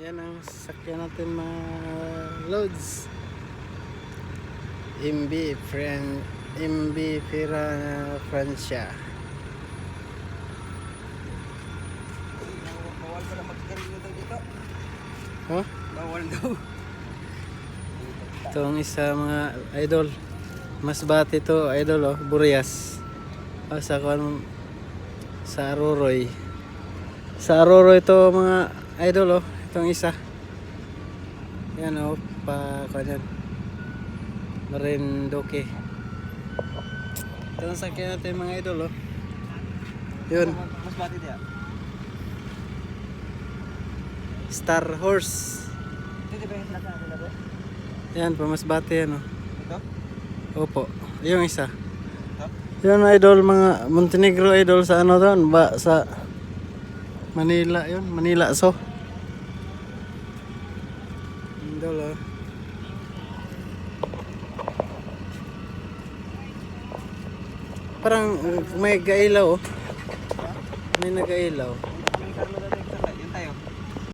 Yan ang sasakyan natin mga loads. MB Fira Francia. Bawal pala magsigarilyo daw dito. Oh? Bawal daw. Ito ang isa mga idol. Masbate to idol oh, Burias. Sa Aroroy. Sa Aroroy to mga idol oh, itong isa. Yan oh, pa kanyan. Marindoke. Ito ang sakyan natin mga idol oh. Yun, Mas bati diya. Star Horse. Ito ba yung sila natin na to? Yan, pamasbate yan oh. Ito? Opo, yung isa. Ito? Yun idol, mga Montenegro idol sa ano doon, ba sa Manila yun, Manila so. Idol oh. Parang may gailaw oh. May nagailaw. May karlo daw